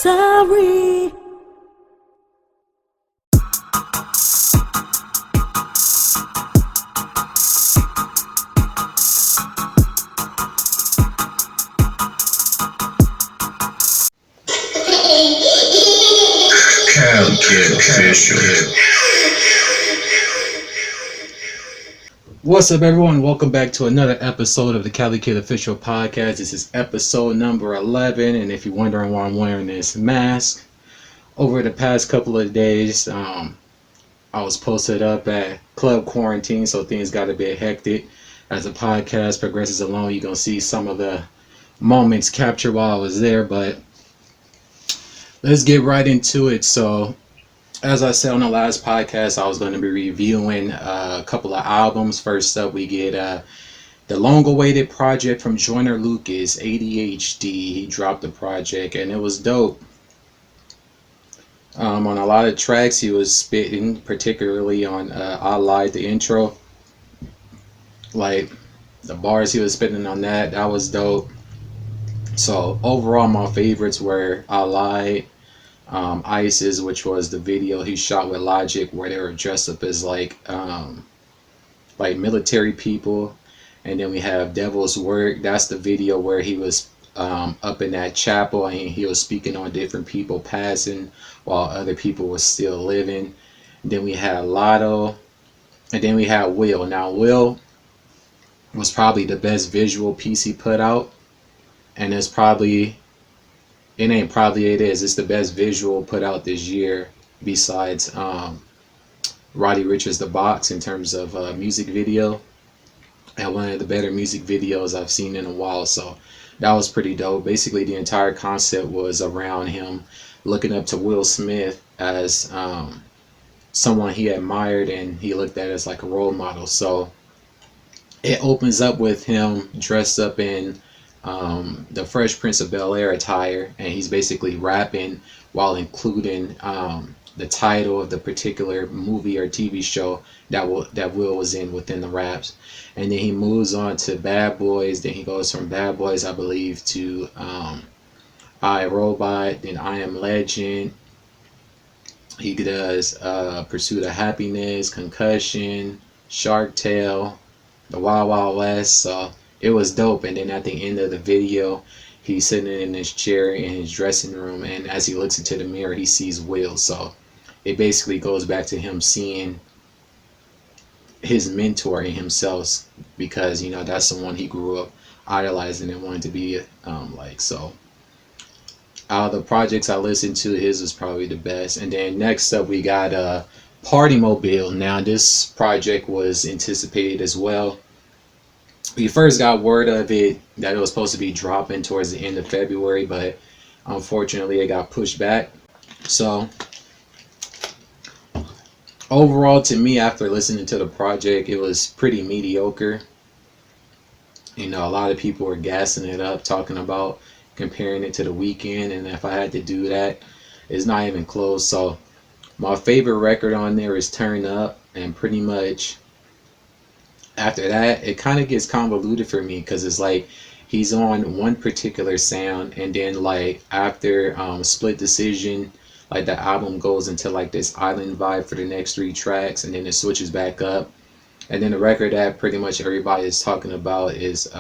Sorry. CaliKidOfficial. What's up, everyone? Welcome back to another episode of the CaliKidOfficial podcast. This is episode number 11, and if you're wondering why I'm wearing this mask, over the past couple of days, I was posted up at club quarantine, so things got a bit hectic. As the podcast progresses along, you're going to see some of the moments captured while I was there, but let's get right into it. So, as I said on the last podcast, I was going to be reviewing a couple of albums. First up, we get the long-awaited project from Joyner Lucas, adhd. He dropped the project, and it was dope. On a lot of tracks, he was spitting, particularly on I Lied, the intro. Like, the bars he was spitting on that was dope. So, overall, my favorites were I Lied, ISIS, which was the video he shot with Logic, where they were dressed up as like military people. And then we have Devil's Work. That's the video where he was up in that chapel and he was speaking on different people passing while other people were still living. And then we had Lotto, and then we had Will. Now Will was probably the best visual piece he put out, and it's the best visual put out this year besides Roddy Ricch's The Box in terms of music video, and one of the better music videos I've seen in a while. So that was pretty dope. Basically, the entire concept was around him looking up to Will Smith as someone he admired and he looked at as like a role model. So it opens up with him dressed up in the Fresh Prince of Bel-Air attire, and he's basically rapping while including the title of the particular movie or TV show that Will was in within the raps. And then he moves on to Bad Boys. Then he goes from Bad Boys, I believe, to I, Robot, then I Am Legend. He does Pursuit of Happiness, Concussion, Shark Tale, The Wild Wild West. So it was dope. And then at the end of the video, he's sitting in his chair in his dressing room, and as he looks into the mirror, he sees Will. So it basically goes back to him seeing his mentor in himself, because that's someone he grew up idolizing and wanted to be like. So out of the projects I listened to, his was probably the best. And then next up, we got Party Mobile. Now this project was anticipated as well. We first got word of it that it was supposed to be dropping towards the end of February, but unfortunately it got pushed back. So overall, to me, after listening to the project, it was pretty mediocre. A lot of people were gassing it up, talking about comparing it to The Weeknd, and if I had to do that, it's not even close. So my favorite record on there is Turn Up, and pretty much after that, it kind of gets convoluted for me, because it's like he's on one particular sound, and then like after Split Decision, like the album goes into like this island vibe for the next 3 tracks, and then it switches back up. And then the record that pretty much everybody is talking about is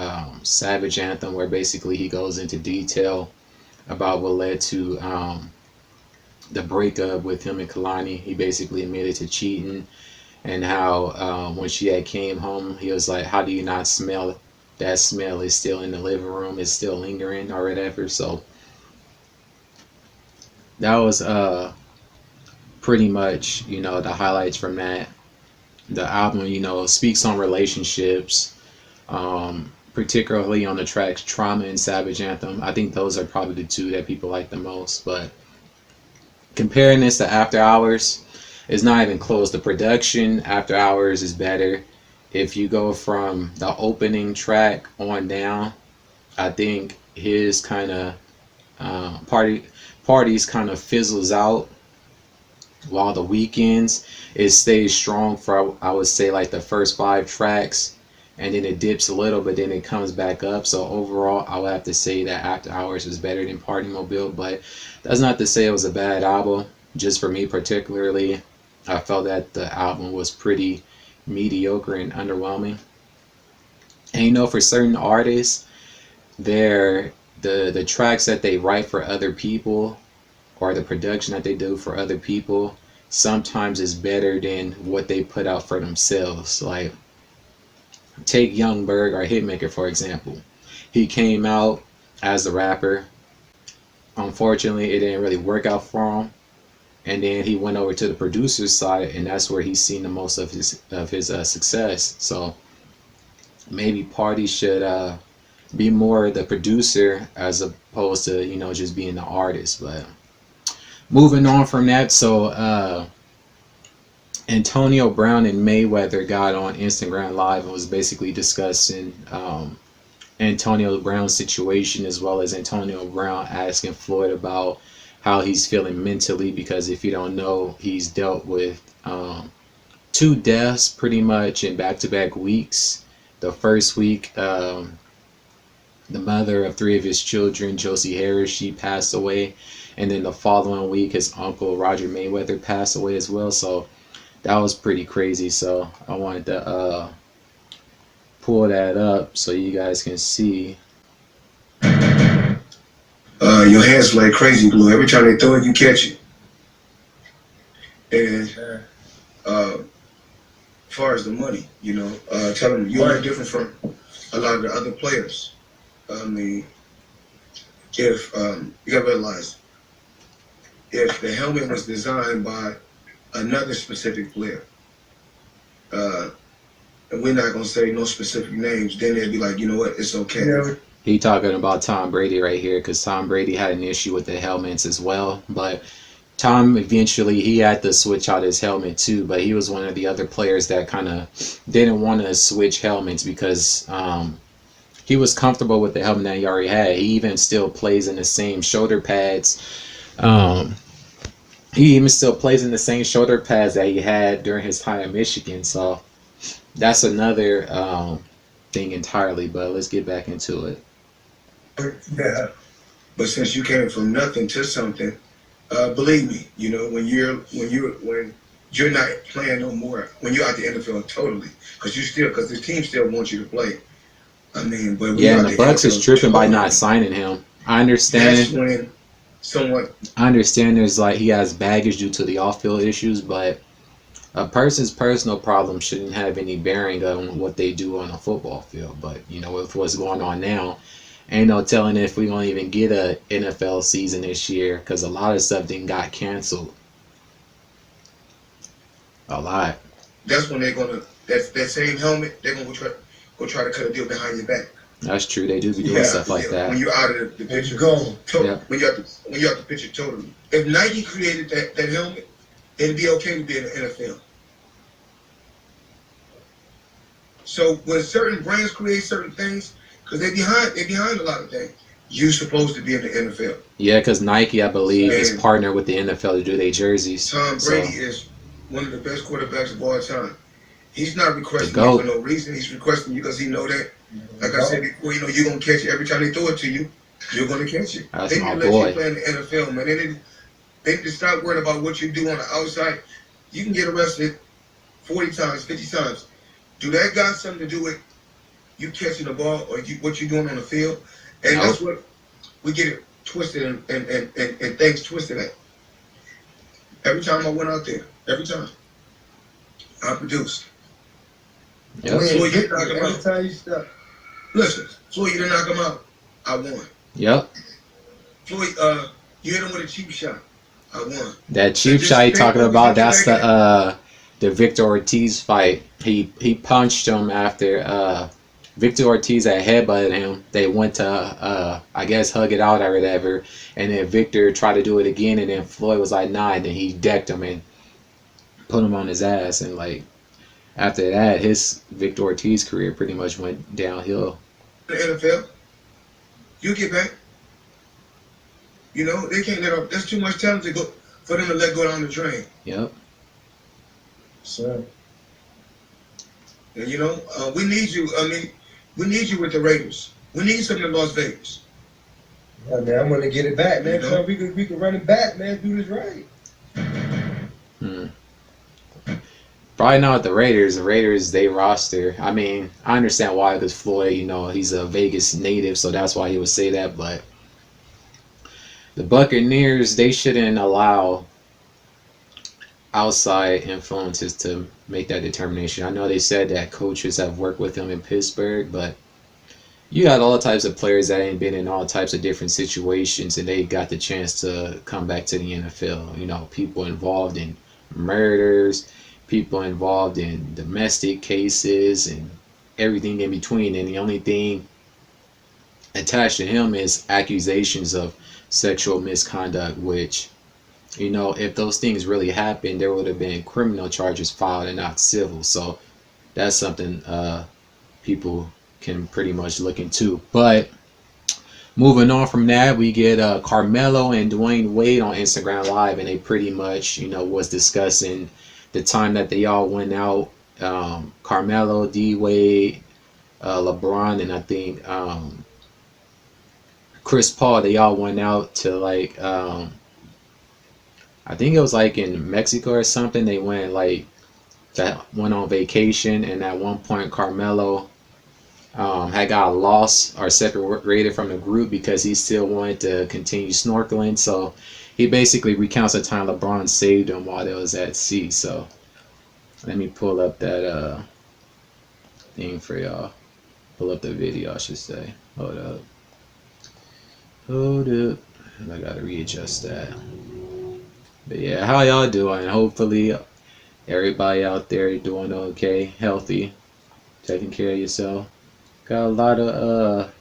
Savage Anthem, where basically he goes into detail about what led to the breakup with him and Kalani. He basically admitted to cheating, and how when she had came home, he was like, how do you not smell it? That smell is still in the living room, it's still lingering or whatever. So that was pretty much the highlights from that. The album speaks on relationships, particularly on the tracks Trauma and Savage Anthem. I think those are probably the 2 that people like the most. But comparing this to After Hours, it's not even close. The production After Hours is better. If you go from the opening track on down, I think his kind of parties kind of fizzles out, while The Weeknd's, it stays strong for, I would say, like the first 5 tracks, and then it dips a little, but then it comes back up. So overall, I would have to say that After Hours is better than Party Mobile, but that's not to say it was a bad album. Just for me particularly, I felt that the album was pretty mediocre and underwhelming. And you know, for certain artists, the tracks that they write for other people, or the production that they do for other people, sometimes is better than what they put out for themselves. Like, take Youngberg or Hitmaker for example. He came out as a rapper. Unfortunately, it didn't really work out for him. And then he went over to the producer's side, and that's where he's seen the most of his success. So maybe Party should be more the producer as opposed to, you know, just being the artist. But moving on from that, so Antonio Brown and Mayweather got on Instagram Live and was basically discussing Antonio Brown's situation, as well as Antonio Brown asking Floyd about how he's feeling mentally, because if you don't know, he's dealt with 2 deaths pretty much in back-to-back weeks. The first week, the mother of 3 of his children, Josie Harris, she passed away. And then the following week, his uncle, Roger Mayweather, passed away as well. So that was pretty crazy. So I wanted to pull that up so you guys can see. Your hands like crazy glue. Every time they throw it, you catch it. And as far as the money, you know, tell them you are different from a lot of the other players. I mean, if you gotta realize, if the helmet was designed by another specific player, and we're not gonna say no specific names, then they'd be like, you know what, it's okay. Yeah. He talking about Tom Brady right here, because Tom Brady had an issue with the helmets as well. But Tom eventually, he had to switch out his helmet too, but he was one of the other players that kind of didn't want to switch helmets because he was comfortable with the helmet that he already had. He even still plays in the same shoulder pads. He even still plays in the same shoulder pads that he had during his time in Michigan. So that's another thing entirely. But let's get back into it. Yeah. But since you came from nothing to something, believe me, you know, when you're not playing no more, when you're out the NFL totally, because the team still wants you to play. I mean, but yeah, and the Bucks is tripping by not signing him. I understand. That's when somewhat. I understand there's like he has baggage due to the off-field issues, but a person's personal problem shouldn't have any bearing on what they do on a football field. But you know, with what's going on now, ain't no telling if we won't even get a NFL season this year, because a lot of stuff then got canceled. A lot. That's when they're gonna that same helmet. They're gonna go try to cut a deal behind your back. That's true. They do be doing stuff like that. When you're out of the picture, when you're out the picture totally. If Nike created that helmet, it'd be okay to be in the NFL. So when certain brands create certain things, because they're behind a lot of things, you're supposed to be in the NFL. Yeah, because Nike, I believe, is partnered with the NFL to do their jerseys. Tom Brady is one of the best quarterbacks of all time. He's not requesting you for no reason. He's requesting you because he know that, like I said before, you know, you're going to catch it. Every time they throw it to you, you're going to catch it. That's they my need to boy. let you play in the NFL, man. They need to stop worrying about what you do on the outside. You can get arrested 40 times, 50 times. Do that got something to do with you catching the ball or what you're doing on the field? And that's what we get it twisted and things twisted at. Every time I went out there, every time, I produced. Yep. Floyd, you knock him out. Listen, Floyd, you didn't knock him out. I won. Yep. Floyd, you hit him with a cheap shot. I won. That cheap shot he talking about, that's the Victor Ortiz fight. He punched him after Victor Ortiz had headbutted him. They went to I guess hug it out or whatever, and then Victor tried to do it again, and then Floyd was like, nah, and then he decked him and put him on his ass, and like after that, his Victor Ortiz career pretty much went downhill. The NFL, you get back. You know, they can't let up. There's too much talent for them to let go down the drain. Yep. So, And we need you. I mean, we need you with the Raiders. We need something in Las Vegas. Yeah, man, I'm gonna get it back, man. So we can run it back, man. Do this right. Probably not with the Raiders. The Raiders, they roster. I mean, I understand why, because Floyd, he's a Vegas native, so that's why he would say that. But the Buccaneers, they shouldn't allow outside influences to make that determination. I know they said that coaches have worked with him in Pittsburgh, but you got all types of players that ain't been in all types of different situations, and they got the chance to come back to the NFL. People involved in murders, people involved in domestic cases, and everything in between. And the only thing attached to him is accusations of sexual misconduct, which, if those things really happened, there would have been criminal charges filed and not civil. So that's something people can pretty much look into. But moving on from that, we get Carmelo and DWade on Instagram Live, and they pretty much, was discussing the time that they all went out. Carmelo, DWade, LeBron, and I think Chris Paul, they all went out to I think it was in Mexico or something. They went on vacation, and at one point Carmelo had got lost or separated from the group because he still wanted to continue snorkeling. So he basically recounts the time LeBron saved him while they was at sea. So let me pull up that thing for y'all. Pull up the video, I should say. Hold up. I gotta readjust that. But yeah, how y'all doing? Hopefully everybody out there doing okay, healthy, taking care of yourself. Got a lot of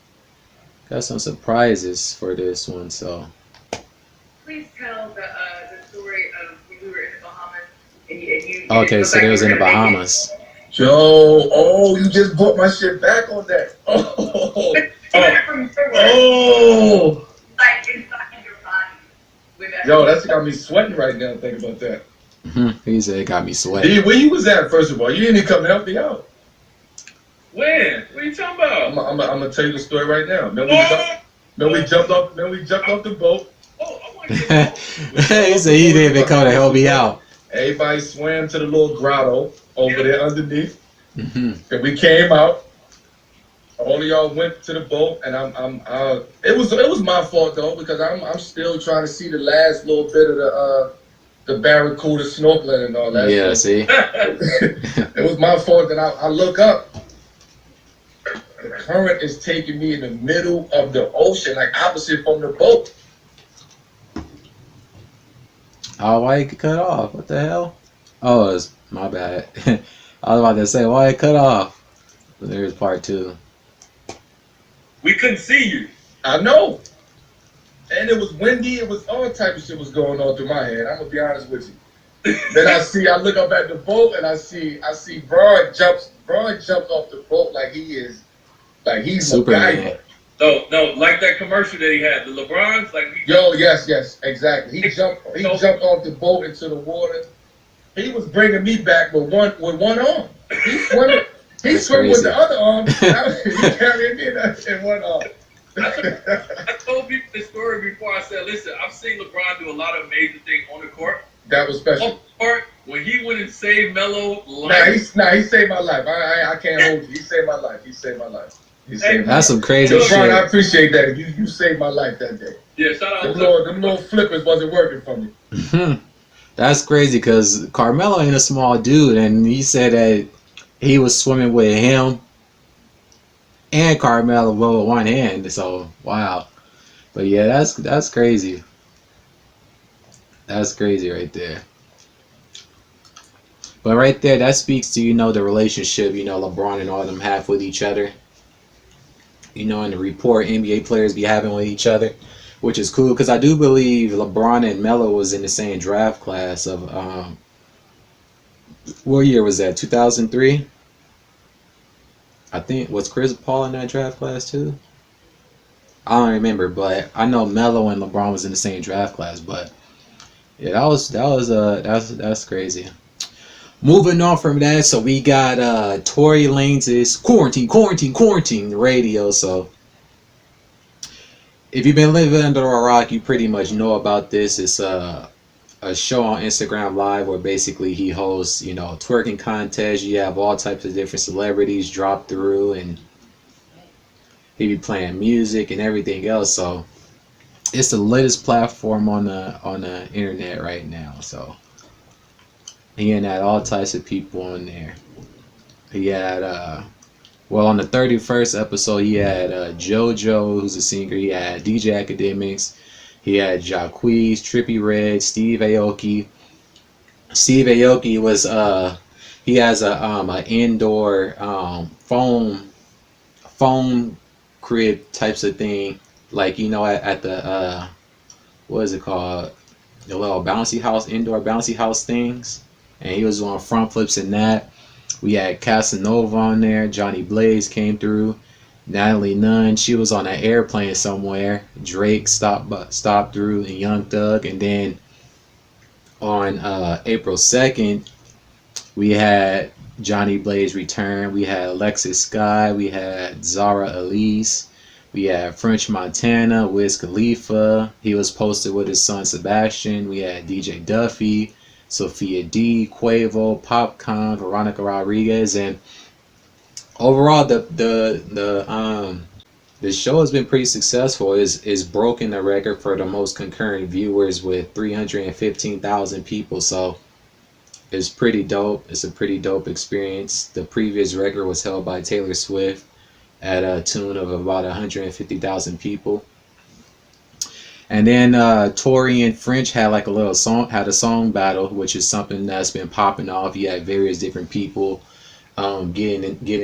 got some surprises for this one, so. Please tell the story of when we were in the Bahamas and you Okay, so they was in the Bahamas. Joe, you just brought my shit back on that. Like inside your body. With that. Yo, that's got me sweating right now. Think about that. He said it got me sweating. Where you was at, first of all? You didn't even come help me out. When? What are you talking about? I'm gonna tell you the story right now. Then we jumped off the boat. I want to get He said he didn't even come to help me out. Everybody swam to the little grotto over there underneath. Mm-hmm. And we came out. All of y'all went to the boat, and it was my fault though, because I'm still trying to see the last little bit of the barracuda snorkeling and all that. Yeah, see. It was my fault that I look up. The current is taking me in the middle of the ocean, like opposite from the boat. Oh, why you cut off? What the hell? Oh, it's my bad. I was about to say, why it cut off? But there's part two. We couldn't see you. I know. And it was windy. It was all type of shit was going on through my head. I'm gonna be honest with you. Then I look up at the boat, and I see Braun jumps off the boat like he's Superman. No, like that commercial that he had, the LeBrons, Yes, exactly. He jumped off the boat into the water. He was bringing me back with one arm. He swam with the other arm. He carrying me in one arm. I told people this story before. I said, listen, I've seen LeBron do a lot of amazing things on the court. That was special. On the court, when he went and saved Melo life. He saved my life. I can't hold you. He saved my life. That's some crazy shit. LeBron, I appreciate that. You saved my life that day. Yeah, shout out them little flippers wasn't working for me. That's crazy because Carmelo ain't a small dude, and he said that he was swimming with him and Carmelo with one hand. So wow. But yeah, that's crazy. That's crazy right there. But right there, that speaks to, the relationship, LeBron and all of them have with each other. And the rapport NBA players be having with each other, which is cool because I do believe LeBron and Melo was in the same draft class of, what year was that, 2003? I think, was Chris Paul in that draft class too? I don't remember, but I know Melo and LeBron was in the same draft class, but yeah, that's crazy. moving on from that, so we got Tory Lanez's Quarantine Radio. So if you've been living under a rock, you pretty much know about this. It's a show on Instagram Live where basically he hosts, you know, twerking contests. You have all types of different celebrities drop through, and he be playing music and everything else. So it's the latest platform on the internet right now. So he had all types of people on there. He had well, on the 31st episode, he had JoJo, who's a singer. He had DJ Akademiks. He had Jacquees, Trippie Red, Steve Aoki. Steve Aoki was he has a indoor foam crib types of thing, like, you know, at the what is it called, the little bouncy house, indoor bouncy house things, and he was doing front flips in that. We had Casanova on there. Johnny Blaze came through. Natalie Nunn, she was on an airplane somewhere. Drake stopped through, and Young Thug. And then on April 2nd, we had Johnny Blaze return. We had Alexis, Skyy. We had Zahra, Elise. We had French Montana, Wiz Khalifa. He was posted with his son Sebastian. We had DJ Duffy, Sophia D, Quavo, Popcaan, Veronica Rodriguez, and overall, the show has been pretty successful. It's broken the record for the most concurrent viewers with 315,000 people. So it's pretty dope. It's a pretty dope experience. The previous record was held by Taylor Swift at a tune of about 150,000 people. And then Tory and French had like a song battle, which is something that's been popping off. You had various different people getting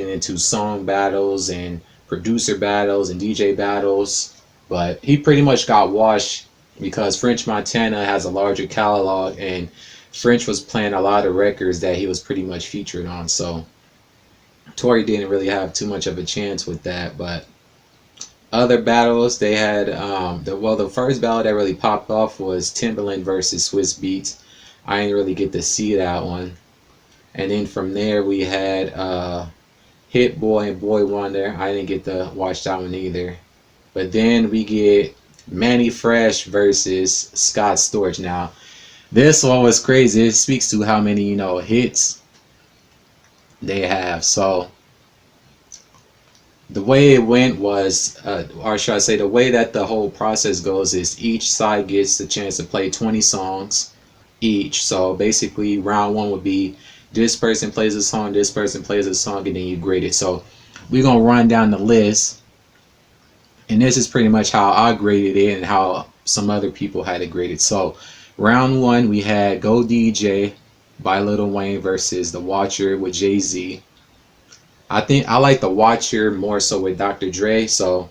into song battles and producer battles and DJ battles, but he pretty much got washed because French Montana has a larger catalog, and French was playing a lot of records that he was pretty much featured on. So Tory didn't really have too much of a chance with that. But other battles, they had the first battle that really popped off was Timbaland versus Swiss Beats. I didn't really get to see that one. And then from there we had Hit Boy and Boy Wonder. I didn't get to watch that one either. But then we get Mannie Fresh versus Scott Storch. Now, this one was crazy. It speaks to how many, you know, hits they have. So the way it went was, or should I say, the way that the whole process goes is each side gets the chance to play 20 songs each. So basically, round one would be this person plays a song, this person plays a song, and then you grade it. So we're going to run down the list. And this is pretty much how I graded it and how some other people had it graded. So round one, we had Go DJ by Lil Wayne versus The Watcher with Jay-Z. I think I like The Watcher more so with Dr. Dre. So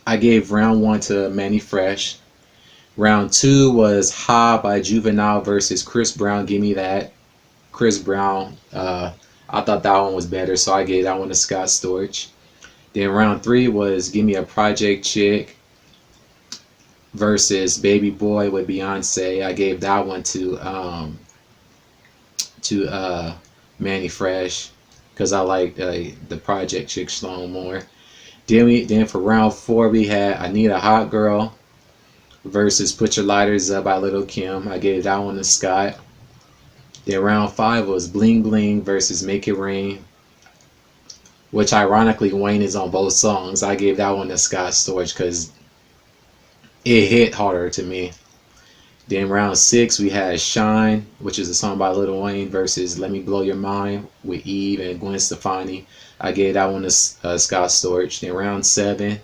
I gave round one to Mannie Fresh. Round two was Ha by Juvenile versus Chris Brown. Give me that. Chris Brown, I thought that one was better, so I gave that one to Scott Storch. Then round three was Give Me a Project Chick versus Baby Boy with Beyonce. I gave that one to Mannie Fresh because I like the Project Chick song more. Then for round four we had I Need a Hot Girl versus Put Your Lighters Up by Lil' Kim. I gave that one to Scott. Then round five was Bling Bling versus Make It Rain, which ironically Wayne is on both songs. I gave that one to Scott Storch because it hit harder to me. Then round six we had Shine, which is a song by Lil Wayne, versus Let Me Blow Your Mind with Eve and Gwen Stefani. I gave that one to Scott Storch. Then round seven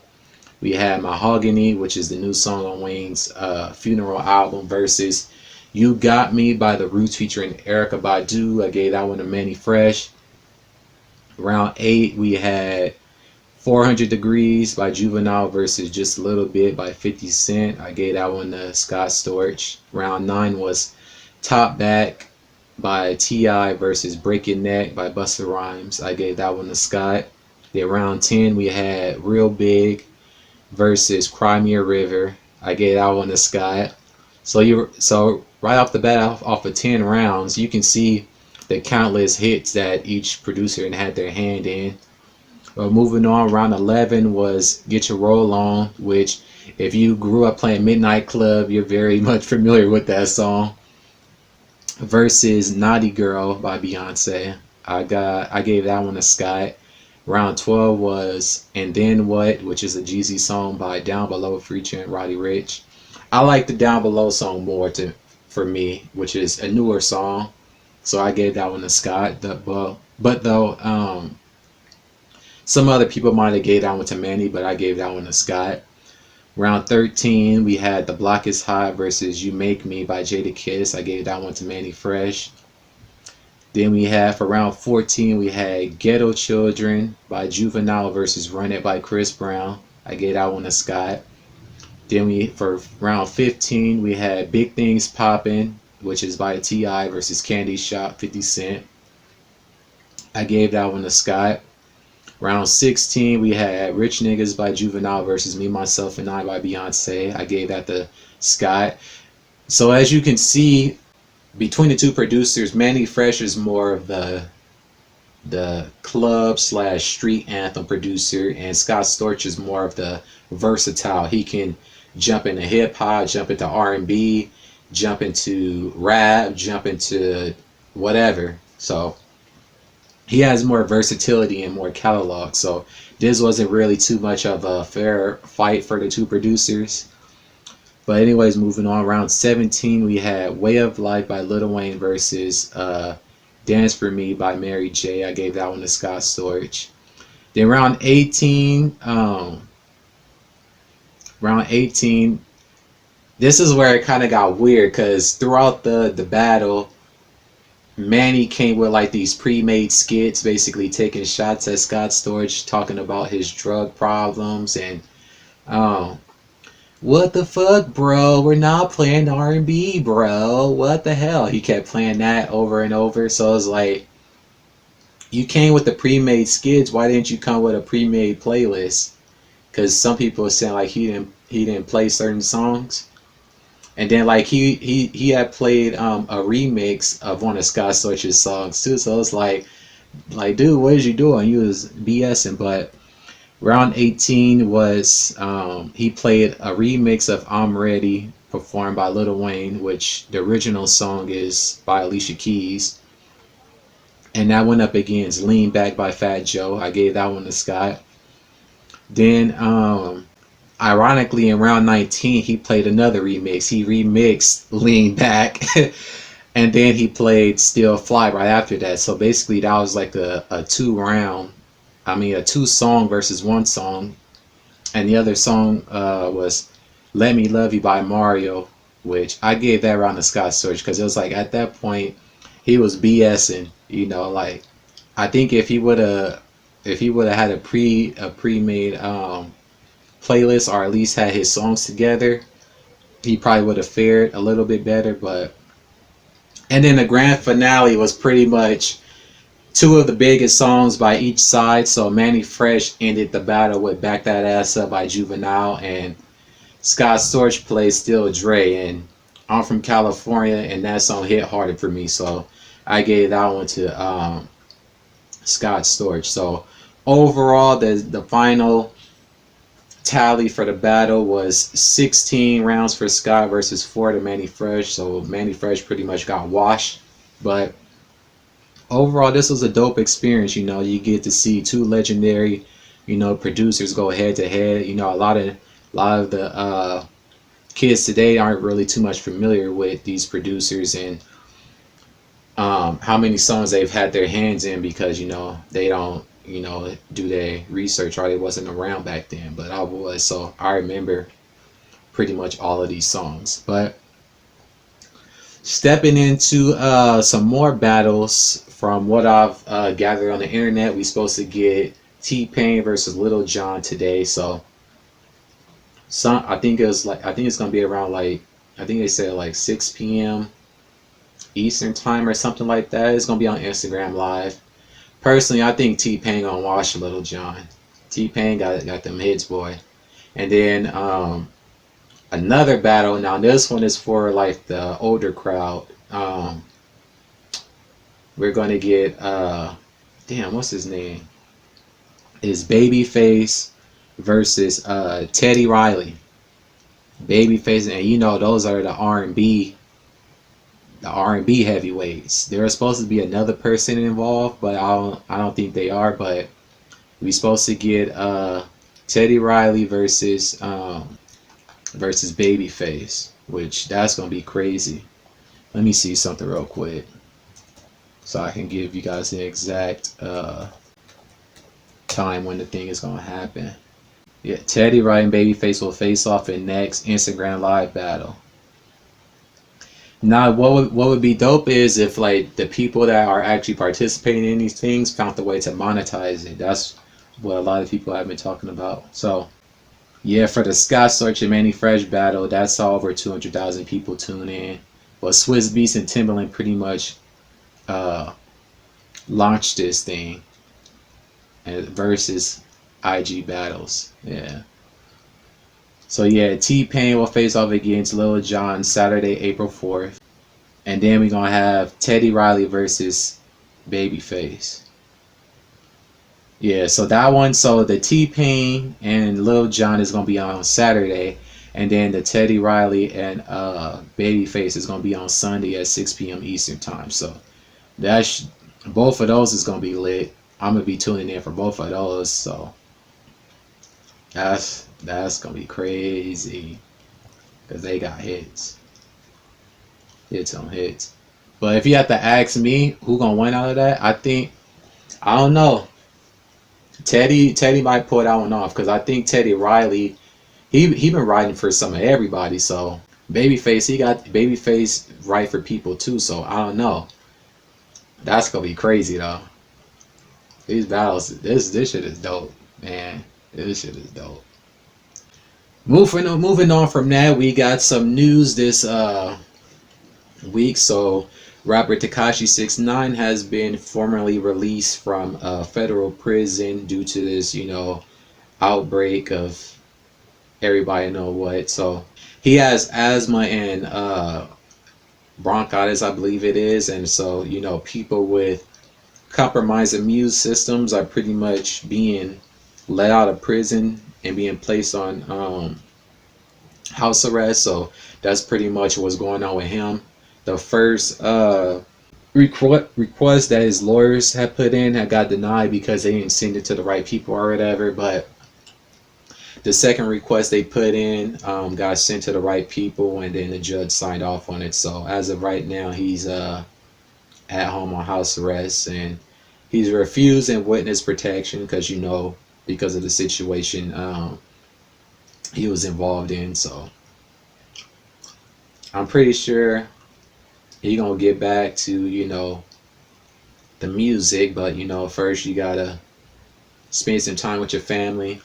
we had Mahogany, which is the new song on Wayne's funeral album, versus You Got Me by The Roots featuring Erykah Badu. I gave that one to Mannie Fresh. Round eight we had 400 Degrees by Juvenile versus Just a Little Bit by 50 Cent. I gave that one to Scott Storch. Round nine was Top Back by T.I. versus Break Your Neck by Busta Rhymes. I gave that one to Scott. Then round 10 we had Real Big versus Cry Me a River. I gave that one to Scott. So right off the bat, off of 10 rounds, you can see the countless hits that each producer had their hand in. Moving on, round 11 was Get Your Roll On, which if you grew up playing Midnight Club, you're very much familiar with that song. Versus Naughty Girl by Beyonce. I gave that one a sky. Round 12 was And Then What, which is a Jeezy song by Down Below featuring Roddy Ricch. I like the Down Below song more for me, which is a newer song. So I gave that one a sky. But though some other people might have gave that one to Mannie, but I gave that one a sky. Round 13, we had The Block Is Hot versus You Make Me by Jadakiss. I gave that one to Mannie Fresh. Then we had, for round 14, we had Ghetto Children by Juvenile versus Run It by Chris Brown. I gave that one a sky. Then for round 15, we had Big Things Poppin', which is by T.I. versus Candy Shop, 50 Cent. I gave that one a sky. Round 16, we had Rich Niggas by Juvenile versus Me, Myself, and I by Beyonce. I gave that the sky. So as you can see, between the two producers, Mannie Fresh is more of the club / street anthem producer, and Scott Storch is more of the versatile. He can jump into hip hop, jump into R&B, jump into rap, jump into whatever. So he has more versatility and more catalog. So this wasn't really too much of a fair fight for the two producers. But anyways, moving on, round 17, we had Way of Life by Lil Wayne versus Dance For Me by Mary J. I gave that one to Scott Storch. Then round 18, this is where it kind of got weird, because throughout the battle, Mannie came with like these pre-made skits, basically taking shots at Scott Storch, talking about his drug problems and what the fuck, bro? We're not playing R&B, bro. What the hell? He kept playing that over and over. So I was like, you came with the pre-made skits. Why didn't you come with a pre-made playlist? Because some people are saying like he didn't play certain songs. And then like he had played a remix of one of Scott Storch's songs too. So it's like dude, what is you doing? You was BSing. But round 18 was he played a remix of I'm Ready performed by Lil Wayne, which the original song is by Alicia Keys. And that went up against Lean Back by Fat Joe. I gave that one to Scott. Then ironically, in round 19, he played another remix. He remixed Lean Back, and then he played Still Fly right after that. So basically, that was like a two song versus one song. And the other song was Let Me Love You by Mario, which I gave that round to Scott Storch, because it was like at that point, he was BSing, you know, like I think if he would have had a pre-made playlist, or at least had his songs together, he probably would have fared a little bit better. But and then the grand finale was pretty much two of the biggest songs by each side. So Mannie Fresh ended the battle with Back That Ass Up by Juvenile, and Scott Storch played Still Dre, and I'm from California, and that song hit harder for me, so I gave that one to Scott Storch. So overall, the final tally for the battle was 16 rounds for Scott versus 4 to Mannie Fresh. So Mannie Fresh pretty much got washed. But overall, this was a dope experience. You know, you get to see two legendary, you know, producers go head to head. You know, a lot of the kids today aren't really too much familiar with these producers and how many songs they've had their hands in, because you know they don't, you know, do their research, or they wasn't around back then. But I was, so I remember pretty much all of these songs. But stepping into some more battles from what I've gathered on the internet, we supposed to get T-Pain versus Lil Jon today. So I think it's gonna be around like, I think they said like 6 p.m. Eastern time or something like that. It's gonna be on Instagram Live. Personally, I think T-Pain gonna wash Lil Jon. T-Pain got them hits, boy. And then another battle. Now this one is for like the older crowd. we're gonna get damn, what's his name? Is Babyface versus Teddy Riley. Babyface, and you know those are the R&B heavyweights. There's supposed to be another person involved, but I don't think they are. But we supposed to get Teddy Riley versus Babyface, which that's gonna be crazy. Let me see something real quick so I can give you guys the exact time when the thing is gonna happen. Yeah, Teddy Riley and Babyface will face off in next Instagram live battle. Now, what would be dope is if like the people that are actually participating in these things found the way to monetize it. That's what a lot of people have been talking about. So, yeah, for the Scott Storch and Mannie Fresh battle, that's over 200,000 people tune in. But Swiss Beats and Timbaland pretty much launched this thing and versus IG battles. Yeah. So yeah, T-Pain will face off against Lil Jon Saturday, April 4th. And then we're going to have Teddy Riley versus Babyface. Yeah, so that one, so the T-Pain and Lil Jon is going to be on Saturday. And then the Teddy Riley and Babyface is going to be on Sunday at 6 p.m. Eastern time. So that's both of those is going to be lit. I'm going to be tuning in for both of those. So that's going to be crazy. Because they got hits. Hits on hits. But if you have to ask me who going to win out of that, I don't know. Teddy might pull that one off. Because I think Teddy Riley, he been riding for some of everybody. So Babyface, he got Babyface right for people too. So I don't know. That's going to be crazy though. These battles, this shit is dope, man. This shit is dope. Moving on from that, we got some news this week. So rapper Tekashi 6ix9ine has been formally released from federal prison due to this, outbreak of everybody know what. So he has asthma and bronchitis, I believe it is, and so people with compromised immune systems are pretty much being let out of prison and being placed on house arrest. So that's pretty much what's going on with him. The first request that his lawyers had put in had got denied because they didn't send it to the right people or whatever, but the second request they put in got sent to the right people, and then the judge signed off on it. So as of right now, he's at home on house arrest, and he's refusing witness protection because of the situation he was involved in. So I'm pretty sure he's gonna get back to the music, but first you gotta spend some time with your family,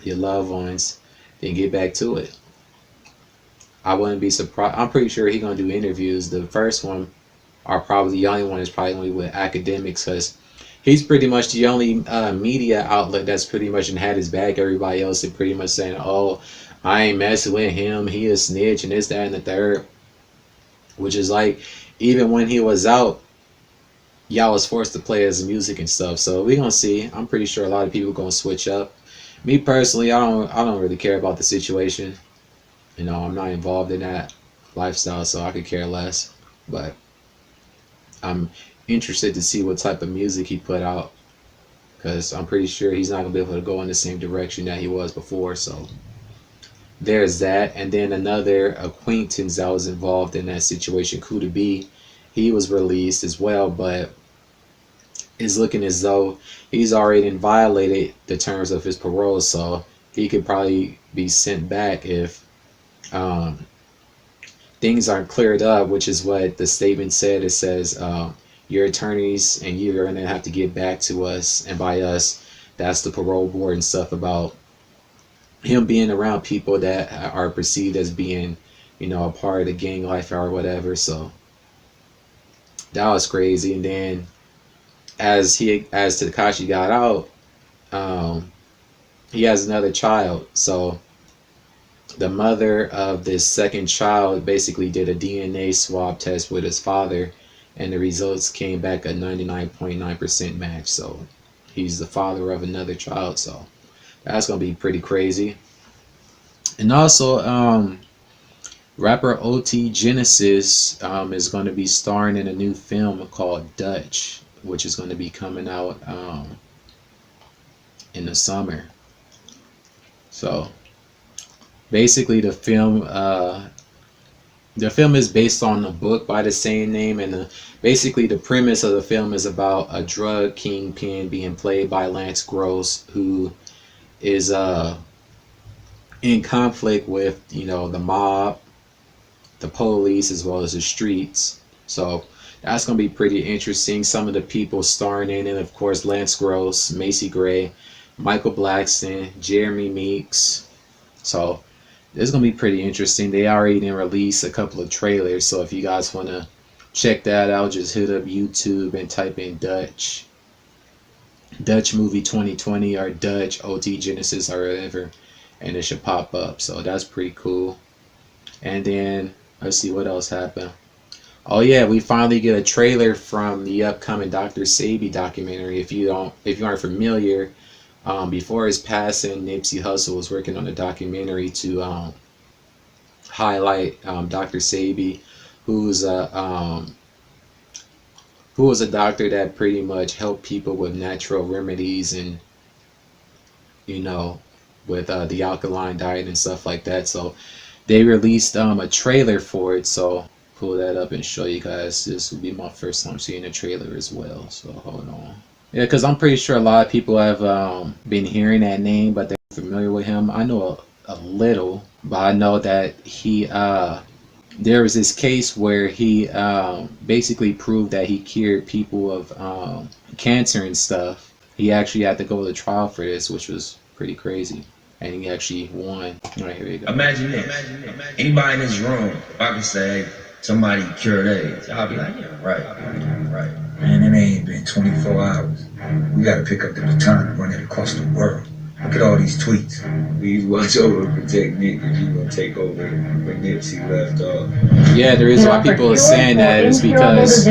your loved ones, then get back to it. I wouldn't be surprised. I'm pretty sure he's gonna do interviews. The first one, or probably the only one, is probably gonna be with Akademiks, because he's pretty much the only media outlet that's pretty much had his back. Everybody else is pretty much saying, "Oh, I ain't messing with him. He is snitch and this, that, and the third." Which is like, even when he was out, y'all was forced to play his music and stuff. So we gonna see. I'm pretty sure a lot of people gonna switch up. Me personally, I don't really care about the situation. I'm not involved in that lifestyle, so I could care less. But I'm interested to see what type of music he put out, because I'm pretty sure he's not gonna be able to go in the same direction that he was before. So there's that. And then another acquaintance that was involved in that situation, Kuda B, he was released as well, but it's looking as though he's already violated the terms of his parole, so he could probably be sent back if things aren't cleared up, which is what the statement said. It says your attorneys and you are going to have to get back to us, and by us, that's the parole board and stuff, about him being around people that are perceived as being a part of the gang life or whatever. So that was crazy. And then as Tekashi got out, he has another child. So the mother of this second child basically did a DNA swab test with his father, and the results came back a 99.9% match. So he's the father of another child, so that's gonna be pretty crazy. And also, rapper OT Genasis is going to be starring in a new film called Dutch, which is going to be coming out in the summer. So basically, the film is based on a book by the same name, and basically the premise of the film is about a drug kingpin being played by Lance Gross, who is in conflict with, you know, the mob, the police, as well as the streets. So that's going to be pretty interesting. Some of the people starring in it, of course, Lance Gross, Macy Gray, Michael Blackson, Jeremy Meeks. So it's going to be pretty interesting. They already didn't release a couple of trailers, so if you guys want to check that out, just hit up YouTube and type in Dutch movie 2020 or Dutch OT Genasis or whatever, and it should pop up. So that's pretty cool. And then let's see what else happened. Oh yeah, we finally get a trailer from the upcoming Dr. Sebi documentary. If you aren't familiar, before his passing, Nipsey Hussle was working on a documentary to highlight Dr. Sebi, who was a doctor that pretty much helped people with natural remedies and, you know, with the alkaline diet and stuff like that. So they released a trailer for it, so pull that up and show you guys. This will be my first time seeing a trailer as well, so hold on. Yeah, because I'm pretty sure a lot of people have been hearing that name, but they're familiar with him. I know a little, but I know that he there was this case where he basically proved that he cured people of cancer and stuff. He actually had to go to trial for this, which was pretty crazy. And he actually won. Right, here we go. Imagine this. Anybody in this room, if I could say somebody cured AIDS, I'll be like, yeah, right. Man, it ain't been 24 hours. We gotta pick up the baton and run it across the world. Look at all these tweets. Please watch over and protect Nick if you gonna take over when Nipsey left off. Yeah, the reason why people are saying that is because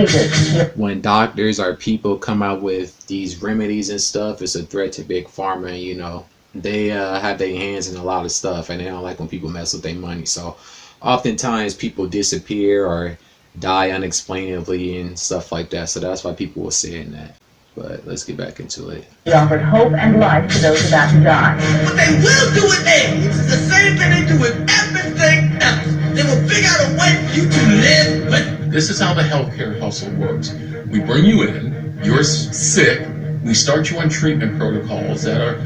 when doctors or people come out with these remedies and stuff, it's a threat to Big Pharma, and, you know, they have their hands in a lot of stuff, and they don't like when people mess with their money. So oftentimes people disappear or die unexplainably and stuff like that. So that's why people were saying that. But let's get back into it. He offered hope and life to those about to die. What they will do with AIDS is the same thing they do with everything else. They will figure out a way for you to live. But this is how the healthcare hustle works. We bring you in, you're sick, we start you on treatment protocols that are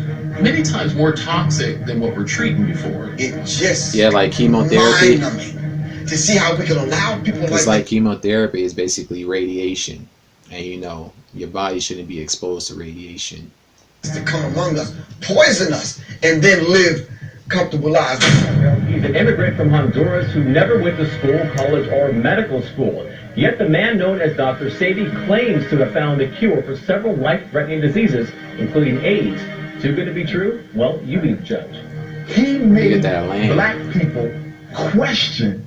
many times more toxic than what we're treating you for. it just like chemotherapy. mind-numbing to see how we can allow people It's like chemotherapy is basically radiation, and, you know, your body shouldn't be exposed to radiation. to come among us, poison us, and then live comfortable lives. He's an immigrant from Honduras who never went to school, college, or medical school. Yet the man known as Dr. Sebi claims to have found a cure for several life-threatening diseases, including AIDS. Too good to be true? Well, you be the judge. He made black people question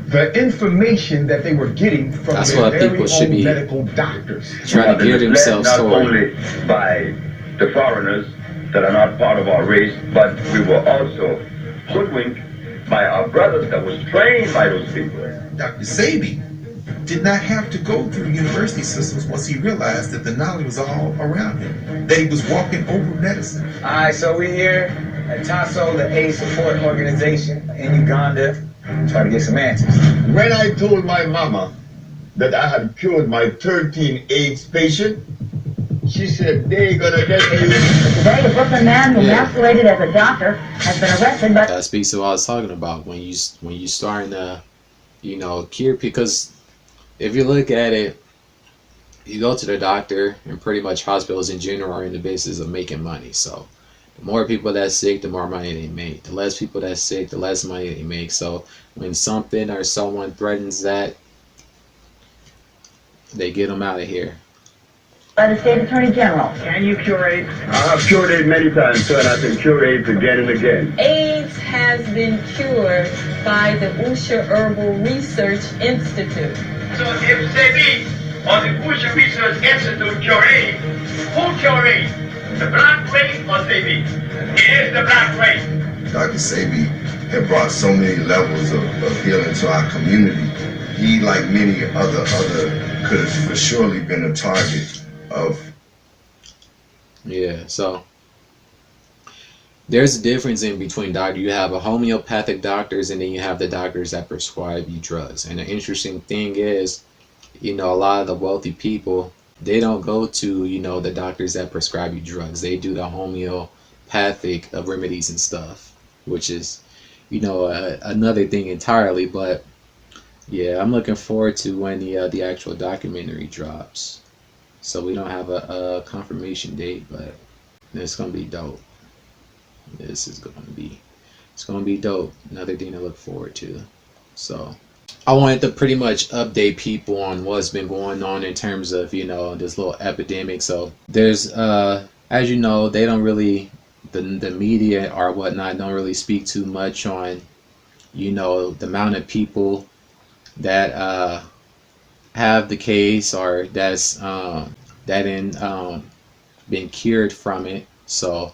the information that they were getting from their very own medical doctors. Trying to gear themselves not toward. only by the foreigners that are not part of our race, but we were also hoodwinked by our brothers that was trained by those people. Dr. Sebi did not have to go through university systems once he realized that the knowledge was all around him, that he was walking over medicine. All right, so we're here at TASO, the AIDS support organization in Uganda, trying to get some answers. When I told my mama that I had cured my 13 AIDS patient, she said, they're gonna get you. Today, a Brooklyn man who masqueraded as a doctor has been arrested, but that speaks to what I was talking about when you starting to, you know, cure, because if you look at it, you go to the doctor, and pretty much hospitals in general are in the business of making money. So the more people that's sick, the more money they make. The less people that's sick, the less money they make. So when something or someone threatens that, they get them out of here. by the State Attorney General. Can you cure AIDS? I have cured AIDS many times, sir, and I can cure AIDS again and again. AIDS has been cured by the Usher Herbal Research Institute. So if Sebi or the Fusion Research Institute curate. Who curates? The black race or Sabi? It is the black race. Dr. Sabi had brought so many levels of healing to our community. He, like many other could have for surely been a target of. Yeah, so there's a difference in between doctors. You have a homeopathic doctors, and then you have the doctors that prescribe you drugs. And the interesting thing is, you know, a lot of the wealthy people, they don't go to, you know, the doctors that prescribe you drugs. They do the homeopathic remedies and stuff, which is, you know, another thing entirely. But yeah, I'm looking forward to when the actual documentary drops. So we don't have a confirmation date, but it's gonna be dope. It's gonna be dope. Another thing to look forward to. So I wanted to pretty much update people on what's been going on in terms of, you know, this little epidemic. So there's as you know, they don't really, the media or whatnot don't really speak too much on, you know, the amount of people that have the case or that's been cured from it. So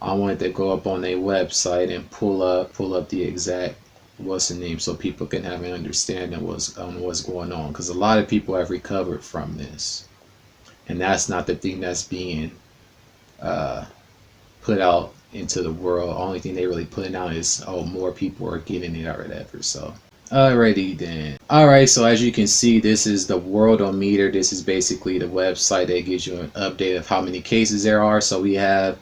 I wanted to go up on their website and pull up the exact what's the name, so people can have an understanding what's going on, because a lot of people have recovered from this, and that's not the thing that's being put out into the world. Only thing they really putting out is, oh, more people are getting it or whatever. So alrighty then. Alright, so as you can see, this is the Worldometer. This is basically the website that gives you an update of how many cases there are. So we have,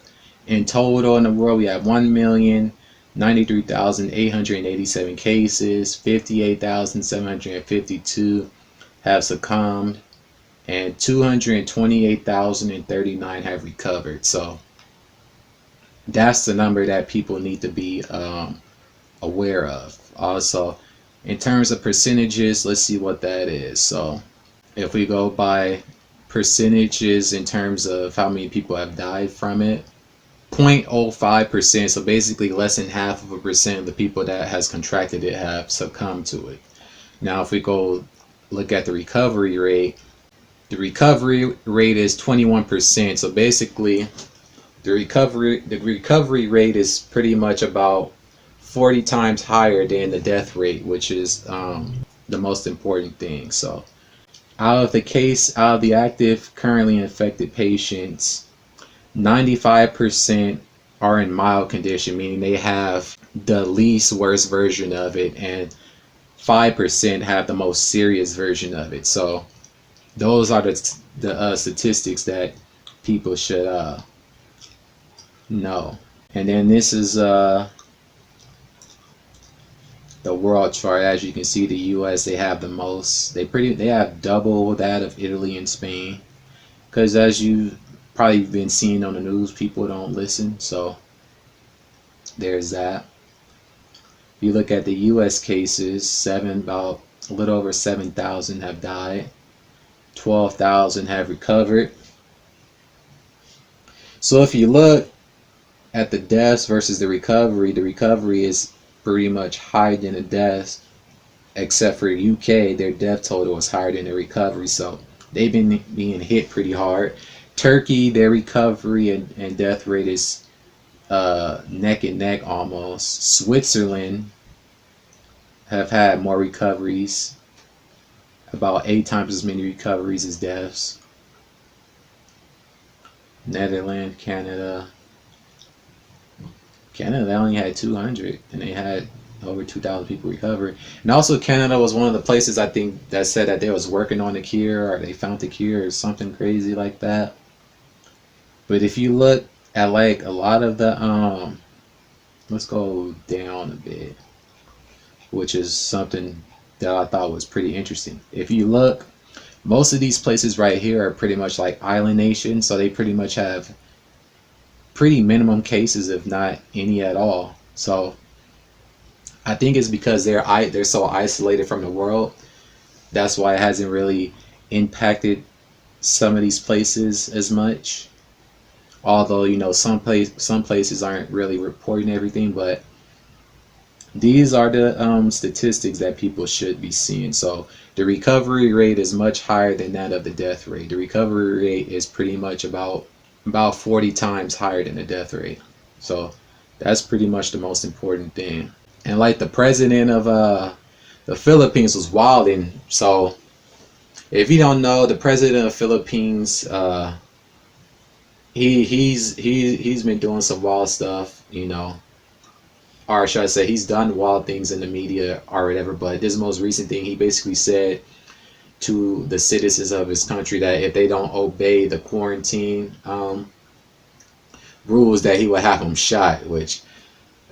in total in the world, we have 1,093,887 cases, 58,752 have succumbed, and 228,039 have recovered. So that's the number that people need to be aware of. Also, in terms of percentages, let's see what that is. So if we go by percentages in terms of how many people have died from it, 0.05%, so basically less than 0.5% of the people that has contracted it have succumbed to it. Now if we go look at the recovery rate is 21%. So basically the recovery rate is pretty much about 40 times higher than the death rate, which is the most important thing. So out of the active currently infected patients, 95% are in mild condition, meaning they have the least worst version of it, and 5% have the most serious version of it. So those are the statistics that people should know. And then this is the world chart. As you can see, the US, they have the most. They have double that of Italy and Spain, because as you probably been seeing on the news, people don't listen. So there's that. If you look at the US cases, about a little over 7,000 have died, 12,000 have recovered. So if you look at the deaths versus the recovery is pretty much higher than the deaths, except for the UK. Their death total is higher than the recovery, so they've been being hit pretty hard. Turkey, their recovery and death rate is neck and neck almost. Switzerland have had more recoveries, about 8 times as many recoveries as deaths. Netherlands, Canada, they only had 200, and they had over 2,000 people recover. And also Canada was one of the places, I think, that said that they was working on the cure, or they found the cure, or something crazy like that. But if you look at like a lot of the let's go down a bit, which is something that I thought was pretty interesting. If you look, most of these places right here are pretty much like island nations, so they pretty much have pretty minimum cases, if not any at all. So I think it's because they're so isolated from the world. That's why it hasn't really impacted some of these places as much. Although, you know, some places aren't really reporting everything, but these are the statistics that people should be seeing. So the recovery rate is much higher than that of the death rate. The recovery rate is pretty much about 40 times higher than the death rate. So that's pretty much the most important thing. And like the president of the Philippines was wilding. So if you don't know, the president of Philippines, he's been doing some wild stuff, you know, or should I say he's done wild things in the media or whatever. But this most recent thing, he basically said to the citizens of his country that if they don't obey the quarantine rules, that he would have them shot, which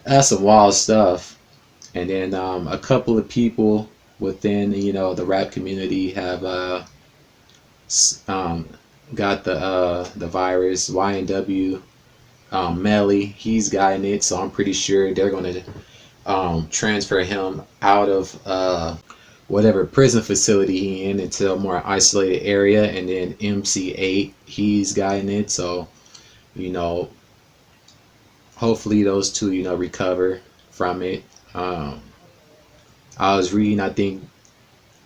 that's some wild stuff. And then a couple of people within, you know, the rap community have got the virus. YNW, Melly, he's gotten it, so I'm pretty sure they're going to transfer him out of whatever prison facility he in into a more isolated area. And then MC8, he's gotten it, so, you know, hopefully those two, you know, recover from it. I was reading, I think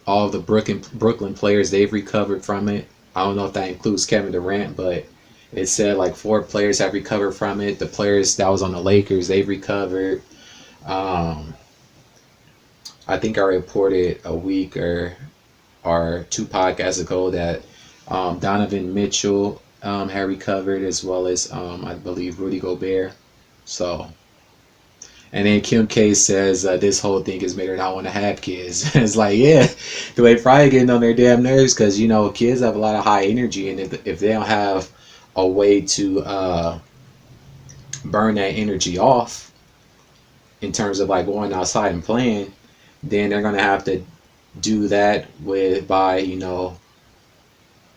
all of the Brooklyn players, they've recovered from it. I don't know if that includes Kevin Durant, but it said like 4 players have recovered from it. The players that was on the Lakers, they've recovered. I think I reported a week or 2 podcasts ago that Donovan Mitchell had recovered, as well as I believe Rudy Gobert. So, and then Kim K says this whole thing has made her not want to have kids. It's like, yeah, they probably getting on their damn nerves, because, you know, kids have a lot of high energy, and if they don't have a way to burn that energy off in terms of like going outside and playing, then they're gonna have to do that by, you know,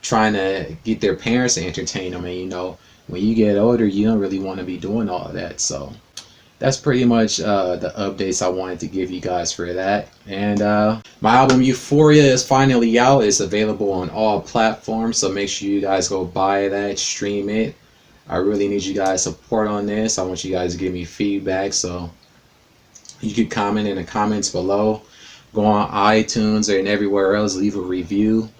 trying to get their parents to entertain them. And, you know, when you get older, you don't really want to be doing all of that. So that's pretty much the updates I wanted to give you guys for that. And my album Euphoria is finally out. It's available on all platforms, so make sure you guys go buy that, stream it. I really need you guys' support on this. I want you guys to give me feedback, so you can comment in the comments below. Go on iTunes and everywhere else, leave a review.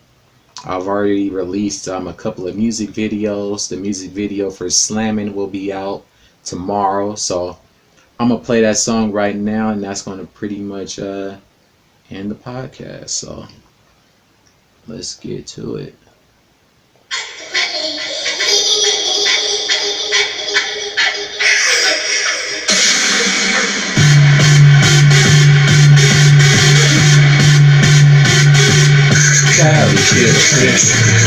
I've already released a couple of music videos. The music video for Slammin' will be out tomorrow, so I'm gonna play that song right now, and that's gonna pretty much end the podcast. So let's get to it. CaliKidOfficial.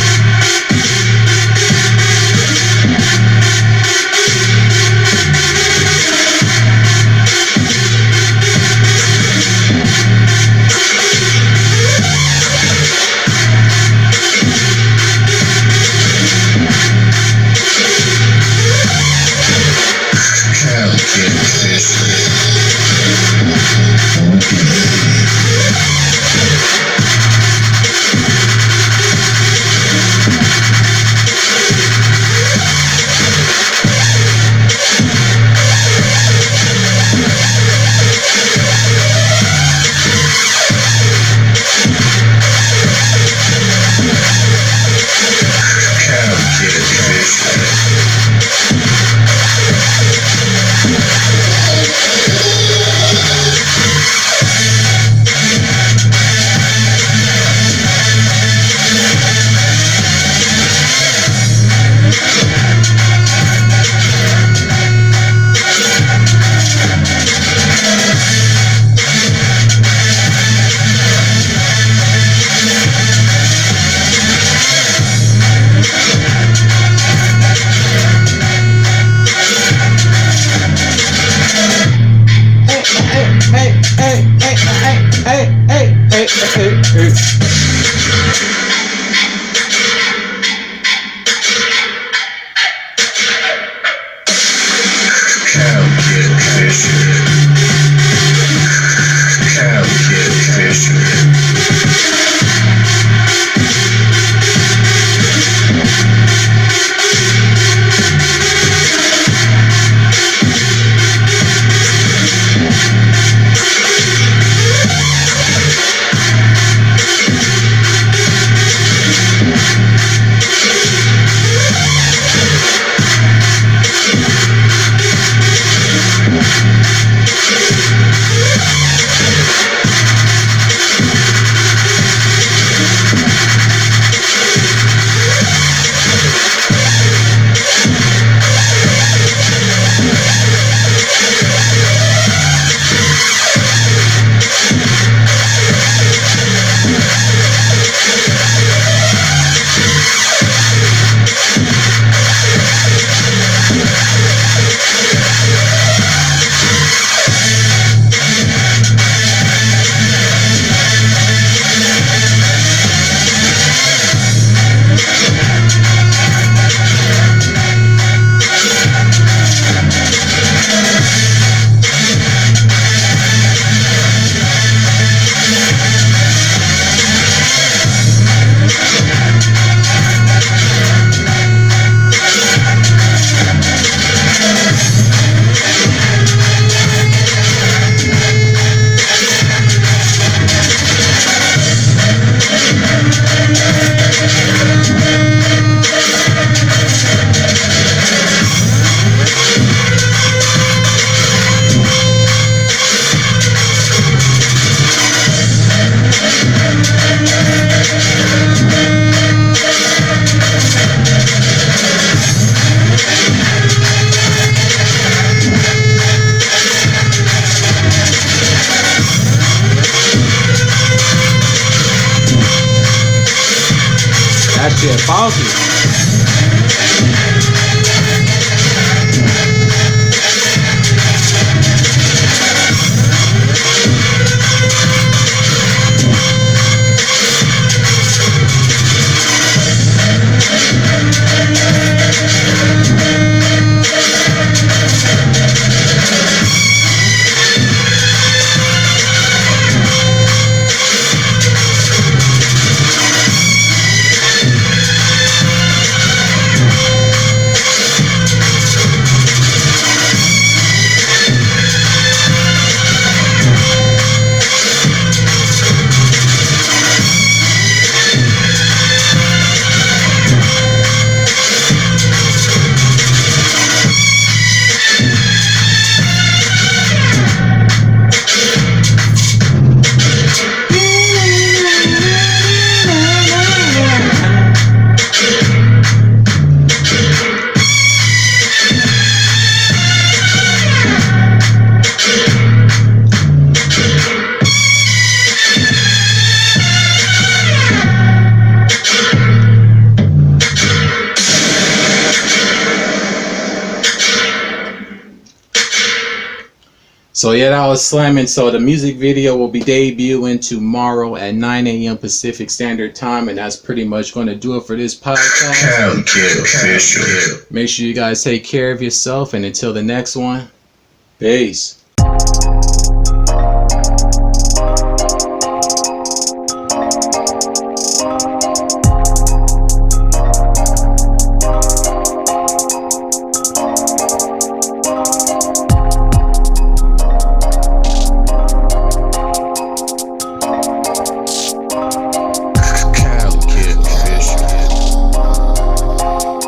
Shit, funky. So yeah, that was slamming. So the music video will be debuting tomorrow at 9 a.m. Pacific Standard Time, and that's pretty much going to do it for this podcast. CaliKidOfficial. Make sure you guys take care of yourself, and until the next one, peace. CaliKidOfficial.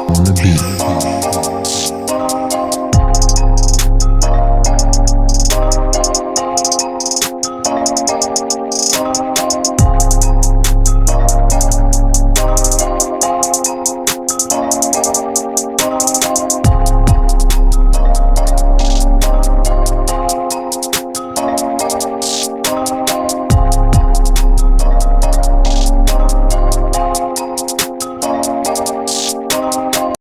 On the beat.